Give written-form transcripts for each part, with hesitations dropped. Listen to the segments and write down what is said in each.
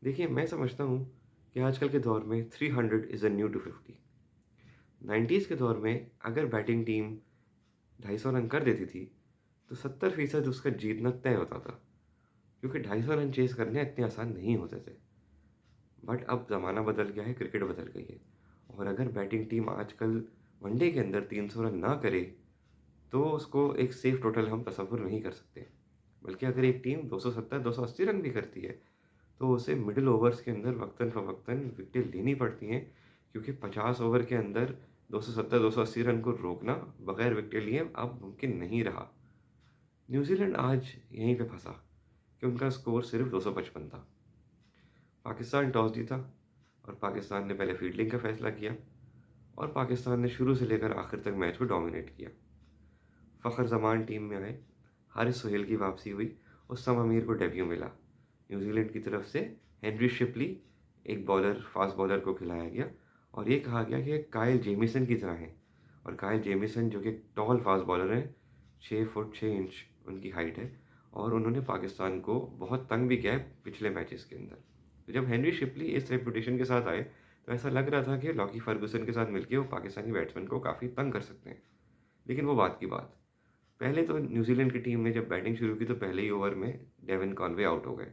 देखिए, मैं समझता हूँ कि आजकल के दौर में 300 इज़ अ न्यू 250। 90s के दौर में अगर बैटिंग टीम 250 रन कर देती थी, तो 70% उसका जीतना तय होता था, क्योंकि 250 रन चेज़ करने इतने आसान नहीं होते थे। बट अब ज़माना बदल गया है, क्रिकेट बदल गई है और अगर बैटिंग टीम आजकल वनडे के अंदर 300 रन ना करे, तो उसको एक सेफ टोटल हम तसव्वुर नहीं कर सकते। बल्कि अगर एक टीम 270-280 रन भी करती है, तो उसे मिडल ओवर्स के अंदर वक़्तन-फ़वक़्तन विकेटें लेनी पड़ती हैं, क्योंकि 50 ओवर के अंदर 270-280 रन को रोकना बगैर विकेट लिए अब मुमकिन नहीं रहा। न्यूज़ीलैंड आज यहीं पे फँसा कि उनका स्कोर सिर्फ़ 255 था। पाकिस्तान टॉस जीता और पाकिस्तान ने पहले फ़ील्डिंग का फ़ैसला किया और पाकिस्तान ने शुरू से लेकर आखिर तक मैच को डोमिनेट किया। फ़खर ज़मान टीम में आए, हारिस सोहेल की वापसी हुई, उस्तम अमीर को डेब्यू मिला। न्यूज़ीलैंड की तरफ से हेनरी शिपली, एक बॉलर फ़ास्ट बॉलर को खिलाया गया और ये कहा गया कि ये काइल जेमिसन की तरह हैं और काइल जेमिसन जो कि एक टॉल फ़ास्ट बॉलर हैं, 6 फुट 6 इंच उनकी हाइट है और उन्होंने पाकिस्तान को बहुत तंग भी किया है पिछले मैचेस के अंदर। तो जब हेनरी शिपली इस रेपुटेशन के साथ आए, तो ऐसा लग रहा था कि लॉकी फर्गुसन के साथ मिलके वो पाकिस्तानी बैट्समैन को काफ़ी तंग कर सकते हैं। लेकिन वो बात की बात। पहले तो न्यूज़ीलैंड की टीम ने जब बैटिंग शुरू की तो पहले ही ओवर में डेविन कॉनवे आउट हो गए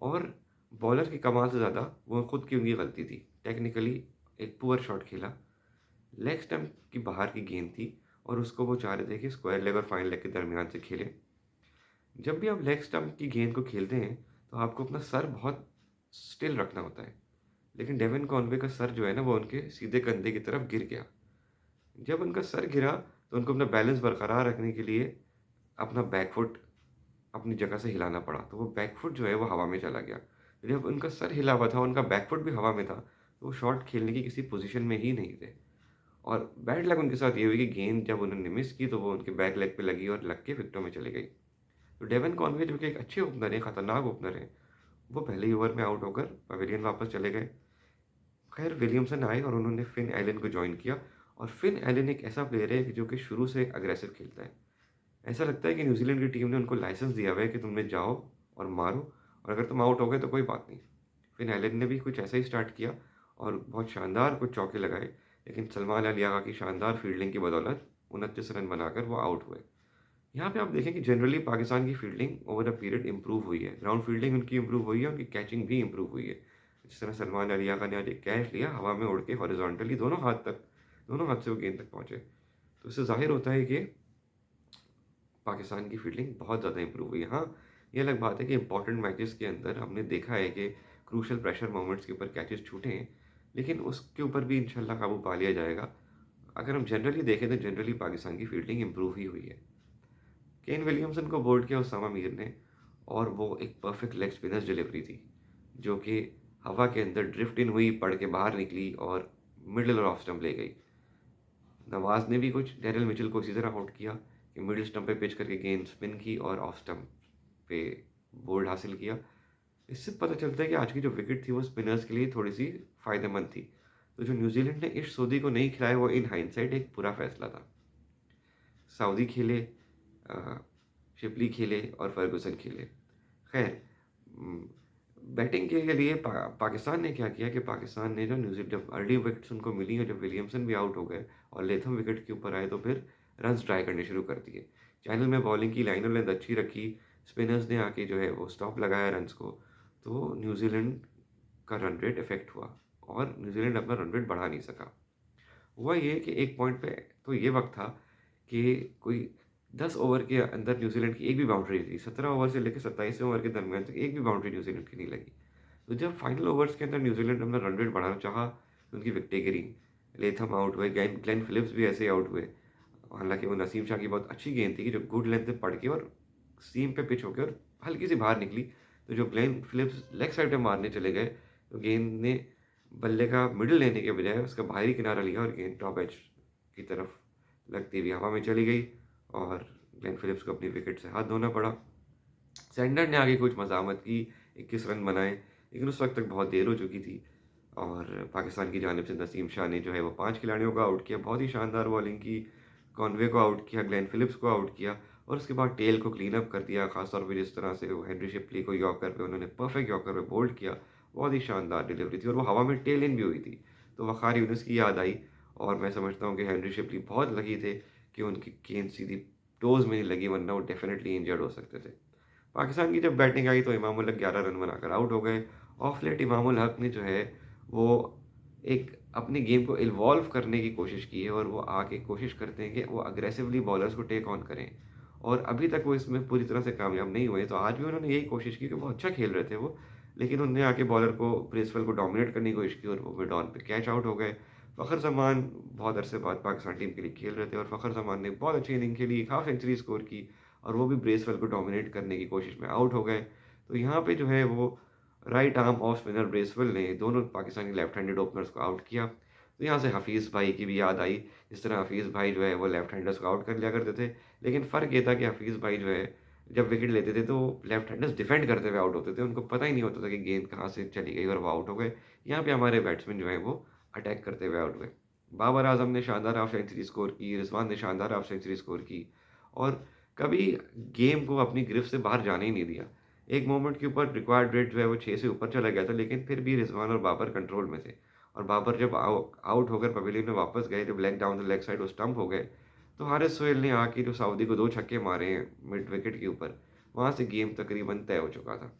और बॉलर की कमाल से ज़्यादा वो खुद की उनकी गलती थी। टेक्निकली एक पुअर शॉट खेला, लेग स्टंप की बाहर की गेंद थी और उसको वो चाह रहे थे कि स्क्वायर लेग और फाइन लेग के दरमियान से खेलें। जब भी आप लेग स्टंप की गेंद को खेलते हैं, तो आपको अपना सर बहुत स्टिल रखना होता है। लेकिन डेविन कॉनवे का सर जो है ना, वो उनके सीधे कंधे की तरफ गिर गया। जब उनका सर गिरा, तो उनको अपना बैलेंस बरकरार रखने के लिए अपना बैक फुट अपनी जगह से हिलाना पड़ा, तो वो बैक फुट जो है वो हवा में चला गया। जब उनका सर हिला हुआ था, उनका बैक फुट भी हवा में था, तो वो शॉट खेलने की किसी पोज़ीशन में ही नहीं थे। और बैड लक उनके साथ ये हुई कि गेंद जब उन्होंने मिस की, तो वो उनके बैक लेग पे लगी और लग के विकेटों में चली गई। तो डेविन कॉनवे जो कि एक अच्छे ओपनर हैं, खतरनाक ओपनर हैं, वो पहले ही ओवर में आउट होकर पवेलियन वापस चले गए। खैर विलियमसन आए और उन्होंने फिन एलन को जॉइन किया और फिन एलन एक ऐसा प्लेयर है कि जो कि शुरू से अग्रेसिव खेलता है। ऐसा लगता है कि न्यूज़ीलैंड की टीम ने उनको लाइसेंस दिया हुआ है कि तुम जाओ और मारो और अगर तुम आउट हो गए तो कोई बात नहीं। फिन एलन ने भी कुछ ऐसा ही स्टार्ट किया और बहुत शानदार कुछ चौके लगाए, लेकिन सलमान अली यागा की शानदार फील्डिंग की बदौलत 29 रन बनाकर वो आउट हुए। यहाँ पे आप देखें कि जनरली पाकिस्तान की fielding over a period improve हुई है। ग्राउंड फील्डिंग उनकी इम्प्रूव हुई है, उनकी कैचिंग भी इम्प्रूव हुई है। जिस तरह सलमान अली यागा ने आज एक कैच लिया, हवा में उड़ के हॉरिज़ॉन्टली दोनों हाथ से वो गेंद तक पहुँचे। तो इससे ज़ाहिर होता है कि पाकिस्तान की फील्डिंग बहुत ज़्यादा इम्प्रूव हुई है। हाँ, ये अलग बात है कि इम्पोर्टेंट मैचेस के अंदर हमने देखा है कि क्रूशियल प्रेशर मोमेंट्स के ऊपर कैचेस छूटे हैं, लेकिन उसके ऊपर भी इंशाल्लाह काबू पा लिया जाएगा। अगर हम जनरली देखें तो जनरली पाकिस्तान की फील्डिंग इम्प्रूव ही हुई है। केन विलियमसन को बोल्ड किया उसामा मीर ने और वो एक परफेक्ट लेग स्पिनर्स डिलीवरी थी, जो कि हवा के अंदर ड्रिफ्ट इन हुई, पड़ के बाहर निकली और मिडल और ऑफ स्टंप ले गई। नवाज़ ने भी कुछ डेरिल मिचेल को इसी तरह आउट किया कि मिडल स्टंप पे पिच करके गेंद स्पिन की और ऑफ स्टंप पे बोल्ड हासिल किया। इससे पता चलता है कि आज की जो विकेट थी वो स्पिनर्स के लिए थोड़ी-सी फ़ायदेमंद थी। तो जो न्यूज़ीलैंड ने इश सोधी को नहीं खिलाया वो इन हाइंडसाइट एक बुरा फ़ैसला था। सऊदी खेले, अ, शिपली खेले और फर्गुसन खेले। खैर, उम, बैटिंग के लिए पाकिस्तान ने क्या किया कि पाकिस्तान ने जो जब अर्ली विकेट्स उनको मिली और जब विलियमसन भी आउट हो गए और लेथम विकेट के ऊपर आए, तो फिर रन्स ट्राई करने शुरू कर दिए। चैनल में बॉलिंग की लाइन और लेंथ अच्छी रखी, स्पिनर्स ने आके जो है वो स्टॉप लगाया रन्स को, तो न्यूज़ीलैंड का रन रेट इफ़ेक्ट हुआ और न्यूज़ीलैंड अपना रन रेट बढ़ा नहीं सका। हुआ ये कि एक पॉइंट पे तो ये वक़्त था कि कोई 10 ओवर के अंदर न्यूज़ीलैंड की एक भी बाउंड्री नहीं थी। 17 ओवर से लेके 27वें ओवर के दरमियान तक एक भी बाउंड्री न्यूज़ीलैंड की नहीं लगी। तो जब फाइनल ओवर्स के अंदर न्यूज़ीलैंड अपना रन रेट बढ़ाना चाहा, तो उनकी विकेटें गिरी। लेथम आउट हुए, ग्लेन फिलिप्स भी ऐसे ही आउट हुए। हालाँकि वो नसीम शाह की बहुत अच्छी गेंद थी कि जो गुड लेंथ पे पड़ के और सीम पे पिच होके और हल्की-सी बाहर निकली। तो जो ग्लेन फिलिप्स लेग साइड पे मारने चले गए, तो गेंद ने बल्ले का मिडल लेने के बजाय उसका बाहरी किनारा लिया और गेंद टॉप एज की तरफ लगती हुई हवा में चली गई और ग्लेन फिलिप्स को अपनी विकेट से हाथ धोना पड़ा। सैंडर ने आगे कुछ मज़ामत की, 21 रन बनाए, लेकिन उस वक़्त तक बहुत देर हो चुकी थी और पाकिस्तान की जानिब से नसीम शाह ने जो है वो 5 खिलाड़ियों को आउट किया, बहुत ही शानदार बॉलिंग की। कॉनवे को आउट किया, ग्लेन फिलिप्स को आउट किया और उसके बाद टेल को क्लीन अप कर दिया, ख़ास तौर पे जिस तरह से वो हेनरी शिपली को यॉर्कर पे उन्होंने परफेक्ट यॉर्कर पे बोल्ड किया बहुत ही शानदार डिलीवरी थी और वो हवा में टेल इन भी हुई थी। तो वक़ार यूनिस की याद आई और मैं समझता हूँ कि हेनरी शिपली बहुत लकी थे कि उनकी गेंद सीधी टोज़ में नहीं लगी, वरना वो डेफ़िनेटली इंजर्ड हो सकते थे। पाकिस्तान की जब बैटिंग आई तो इमाम उल हक 11 रन बनाकर आउट हो गए। ऑफ लेट इमाम उल हक ने जो है वो एक अपनी गेम को इवॉल्व करने की कोशिश की है और वो आके कोशिश करते हैं कि वो अग्रेसिवली बॉलर्स को टेक ऑन करें। और अभी तक वो इसमें पूरी तरह से कामयाब नहीं हुए, तो आज भी उन्होंने यही कोशिश की कि वो अच्छा खेल रहे थे वो, लेकिन उन्होंने आके बॉलर को ब्रेसवेल को डोमिनेट करने की कोशिश की और वो मिड ऑन पे कैच आउट हो गए। फ़खर ज़मान बहुत अरसे बाद पाकिस्तान टीम के लिए खेल रहे थे और फ़खर ज़मान ने बहुत अच्छी इनिंग खेली, एक हाफ सेंचुरी स्कोर की और वो भी ब्रेसवेल को डोमिनेट करने की कोशिश में आउट हो गए। तो यहाँ पे जो है वो right arm off spinner Bracewell ने दोनों पाकिस्तानी लेफ्ट हैंडेड ओपनर्स को आउट किया। तो यहाँ से हफ़ीज़ भाई की भी याद आई, जिस तरह हफ़ीज़ भाई जो है वो लेफ्ट हैंडर्स को आउट कर लिया करते थे। लेकिन फ़र्क ये था कि हफ़ीज़ भाई जो है जब विकेट लेते थे तो लेफ्ट हैंडर्स डिफेंड करते हुए आउट होते थे। उनको पता ही नहीं होता था कि गेंद कहाँ से चली गई और वो आउट हो गए। यहाँ पे हमारे बैट्समैन जो है वो अटैक करते हुए आउट हुए। बाबर आज़म ने शानदार हाफ सेंचुरी स्कोर की, रिज़वान ने शानदार हाफ सेंचुरी स्कोर की और कभी गेम को अपनी गिरफ्त से बाहर जाने ही नहीं दिया। एक मोमेंट के ऊपर रिक्वायर्ड रेट जो है वो 6 से ऊपर चला गया था, लेकिन फिर भी रिज़वान और बाबर कंट्रोल में थे। और बाबर जब आउट होकर पवेलियन में वापस गए, जब leg down the leg side वो स्टंप हो गए, तो हारिस सोहेल ने आके जो सऊदी को 2 छक्के मारे हैं मिड विकेट के ऊपर, वहाँ से गेम तकरीबन तय हो चुका था।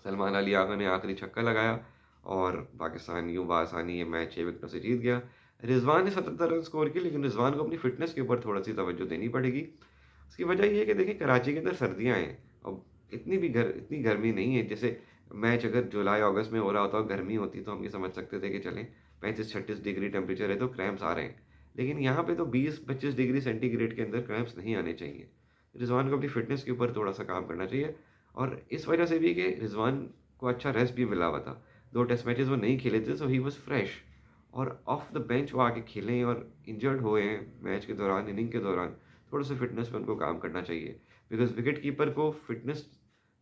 सलमान अली आगा ने आखिरी छक्का लगाया और पाकिस्तान यूँ बआसानी ये मैच 6 विकेटों से जीत गया। रिज़वान ने 77 रन स्कोर किए, लेकिन रिज़वान को अपनी फ़िटनेस के ऊपर थोड़ी-सी तवज्जो देनी पड़ेगी। उसकी वजह ये है कि देखिए कराची के अंदर सर्दियाँ हैं और इतनी गर्मी नहीं है। जैसे मैच अगर जुलाई-अगस्त में हो रहा होता और गर्मी होती तो हम ये समझ सकते थे कि चलें 35-36 डिग्री टेम्परेचर है तो क्रैम्प्स आ रहे हैं। लेकिन यहाँ पे तो 20-25 डिग्री सेंटीग्रेड के अंदर क्रैम्प्स नहीं आने चाहिए। रिज़वान को अपनी फ़िटनेस के ऊपर थोड़ा-सा काम करना चाहिए और इस वजह से भी कि रिज़वान को अच्छा रेस्ट भी मिला हुआ था। 2 टेस्ट मैचेज़ वो नहीं खेले थे, सो ही वाज़ फ्रेश और ऑफ द बेंच वो आके खेले हैं और इंजर्ड हुए हैं मैच के दौरान, इनिंग के दौरान। थोड़ा-सा फ़िटनेस पे उनको काम करना चाहिए बिकॉज़ विकेट कीपर को फ़िटनेस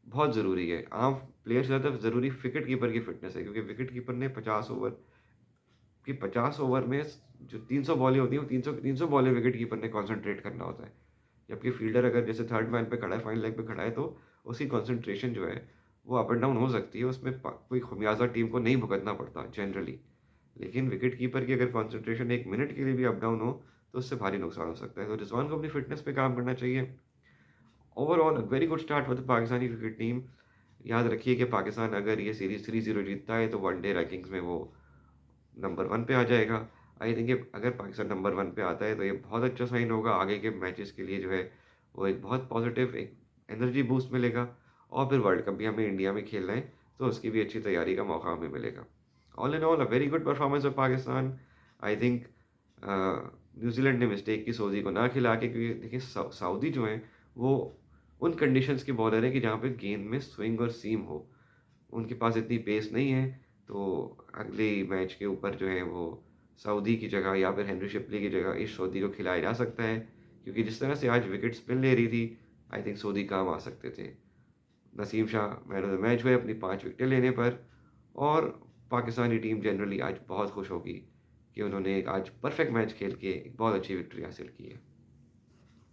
बहुत ज़रूरी है। आम प्लेयर से ज़्यादा ज़रूरी विकेट कीपर की फ़िटनेस है, क्योंकि विकेट कीपर ने 50 ओवर में जो 300 बॉलें होती हैं, वो 300 बॉलें विकेट कीपर ने कॉन्सन्ट्रेट करना होता है। जबकि फ़ील्डर अगर जैसे थर्ड मैन पे खड़ा है, फाइन लेग पे खड़ा है, तो उसकी कॉन्सन्ट्रेशन जो है, वो अप एंड डाउन हो सकती है। उसमें प कोई ख़मियाज़ा टीम को नहीं भुगतना पड़ता जनरली। लेकिन विकेट कीपर की अगर कॉन्सन्ट्रेशन 1 मिनट के लिए भी अप डाउन हो, तो उससे भारी नुकसान हो सकता है। तो रिज़वान को अपनी फ़िटनेस पे काम करना चाहिए। Overall a very good start for the Pakistani cricket team. याद रखिए कि पाकिस्तान अगर ये सीरीज़ 3-0 जीतता है, तो वनडे रैंकिंग्स में वो नंबर 1 पे आ जाएगा। आई थिंक अगर पाकिस्तान नंबर 1 पे आता है, तो ये बहुत अच्छा साइन होगा आगे के मैचेस के लिए जो है, वो एक बहुत पॉज़िटिव एक एनर्जी बूस्ट मिलेगा और फिर वर्ल्ड कप भी हमें इंडिया में खेलना है, तो उसकी भी अच्छी तैयारी का मौका हमें मिलेगा। All in all a very good performance of Pakistan. I think New Zealand ने मिस्टेक की सऊदी को ना खिला के, क्योंकि देखिए सऊदी जो हैं, वो उन कंडीशंस के बॉलर हैं कि जहाँ पे गेंद में स्विंग और सीम हो। उनके पास इतनी पेस नहीं है, तो अगले मैच के ऊपर जो है वो सऊदी की जगह या फिर हेनरी शिपली की जगह इस सऊदी को खिलाया जा सकता है, क्योंकि जिस तरह से आज विकेट स्पिन ले रही थी, आई थिंक सऊदी काम आ सकते थे। Naseem Shah man of the match हुए अपनी 5 विकेटें लेने पर और पाकिस्तानी टीम जनरली आज बहुत खुश होगी कि उन्होंने एक आज परफेक्ट मैच खेल के एक बहुत अच्छी विक्ट्री हासिल की है।